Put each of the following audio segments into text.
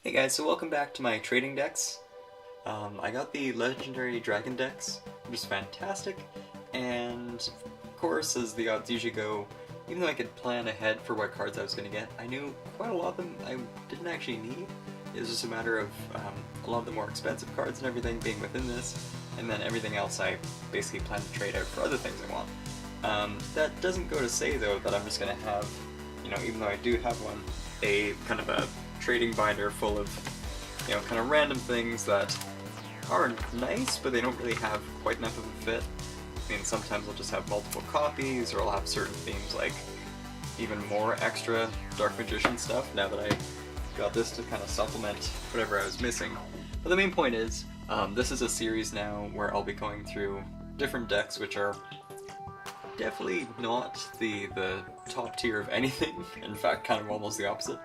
Hey guys, so welcome back to my trading decks. I got the Legendary Dragon decks, which is fantastic, and of course, as the odds usually go, even though I could plan ahead for what cards I was going to get, I knew quite a lot of them I didn't actually need. It was just a matter of a lot of the more expensive cards and everything being within this, and then everything else I basically plan to trade out for other things I want. That doesn't go to say though that I'm just going to have, even though I do have one, a kind of a trading binder full of, kind of random things that are nice, but they don't really have quite enough of a fit. I mean, sometimes I'll just have multiple copies, or I'll have certain themes like even more extra Dark Magician stuff, now that I got this to kind of supplement whatever I was missing. But the main point is, this is a series now where I'll be going through different decks which are definitely not the top tier of anything, in fact kind of almost the opposite,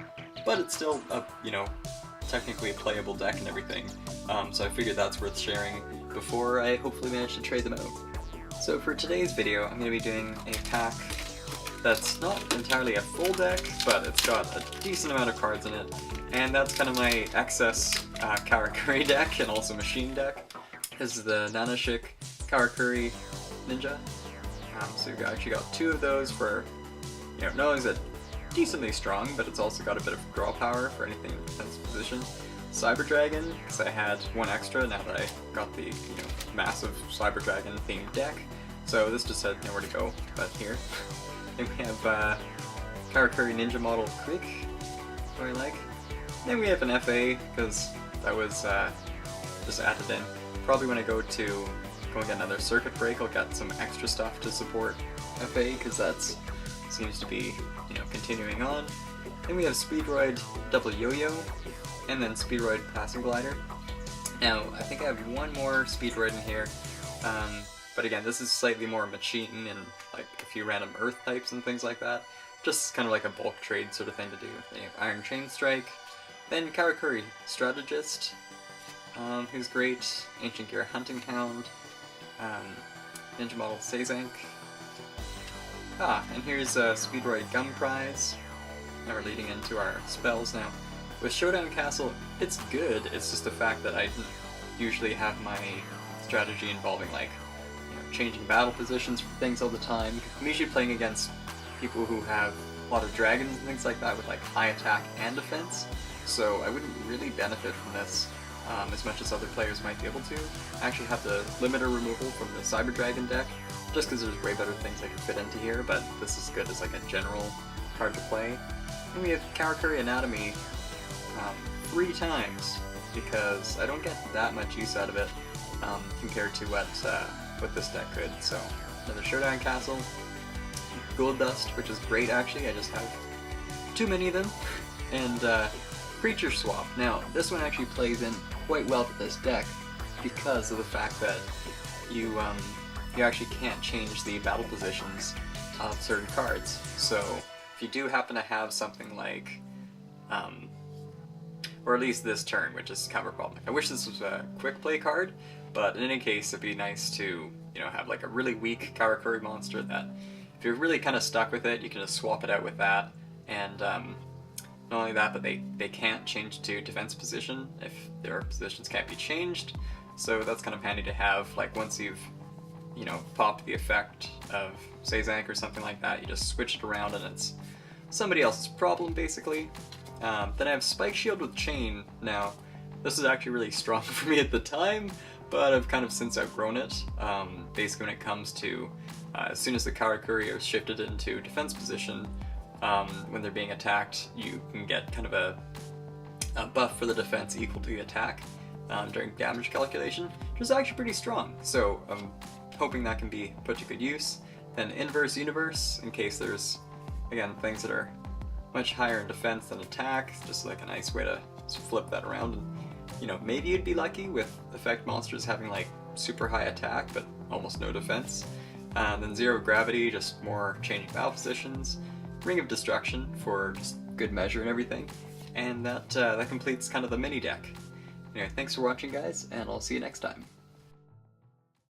but it's still a, technically a playable deck and everything, so I figured that's worth sharing before I hopefully manage to trade them out. So for today's video I'm going to be doing a pack that's not entirely a full deck, but it's got a decent amount of cards in it, and that's kind of my excess Karakuri deck and also machine deck. This is the Nanoshick Karakuri Ninja. So we've actually got two of those for, not only is it decently strong, but it's also got a bit of draw power for anything in defense position. Cyber Dragon, because I had one extra now that I got the, massive Cyber Dragon themed deck. So this just had nowhere to go but here. Then we have Karakuri Ninja Model Quick, what I like. Then we have an FA, because that was just added in. Probably when I go to get another circuit break, I'll get some extra stuff to support FA, because that seems to be, continuing on. Then we have Speedroid Double Yo-Yo, and then Speedroid Passing Glider. Now, I think I have one more Speedroid in here, but again, this is slightly more machine and like a few random Earth types and things like that. Just kind of like a bulk trade sort of thing to do. Then you have Iron Chain Strike, then Karakuri Strategist, who's great, Ancient Gear Hunting Hound, Ninja Model Sazank. And here's Speedroid Gum Prize. Now we're leading into our spells now. With Showdown Castle, it's good, it's just the fact that I didn't usually have my strategy involving like, changing battle positions for things all the time. I'm usually playing against people who have a lot of dragons and things like that with like high attack and defense, so I wouldn't really benefit from this as much as other players might be able to. I actually have the limiter removal from the Cyber Dragon deck, just because there's way better things I could fit into here, but this is good as like a general card to play. And we have Karakuri Anatomy 3 times, because I don't get that much use out of it compared to what this deck could. So another Showdown Castle, Gold Dust, which is great actually, I just have too many of them, and Creature Swap. Now, this one actually plays in quite well to this deck because of the fact that you actually can't change the battle positions of certain cards. So if you do happen to have something like, or at least this turn, which is kind of a problem. I wish this was a quick play card, but in any case it'd be nice to, have like a really weak Karakuri monster that if you're really kind of stuck with it, you can just swap it out with that, and not only that, but they can't change to defense position if their positions can't be changed, so that's kind of handy to have. Like once you've, popped the effect of Sazank or something like that, you just switch it around and it's somebody else's problem basically. Then I have Spike Shield with Chain. Now, this is actually really strong for me at the time, but I've kind of since outgrown it. Basically when it comes to, as soon as the Karakuri are shifted into defense position, when they're being attacked, you can get kind of a buff for the defense equal to the attack during damage calculation, which is actually pretty strong. So I'm hoping that can be put to good use. Then Inverse Universe, in case there's, again, things that are much higher in defense than attack, just like a nice way to flip that around. And, maybe you'd be lucky with effect monsters having like super high attack but almost no defense. Then Zero Gravity, just more changing battle positions. Ring of Destruction for just good measure and everything, and that completes kind of the mini deck. Anyway, thanks for watching guys, and I'll see you next time.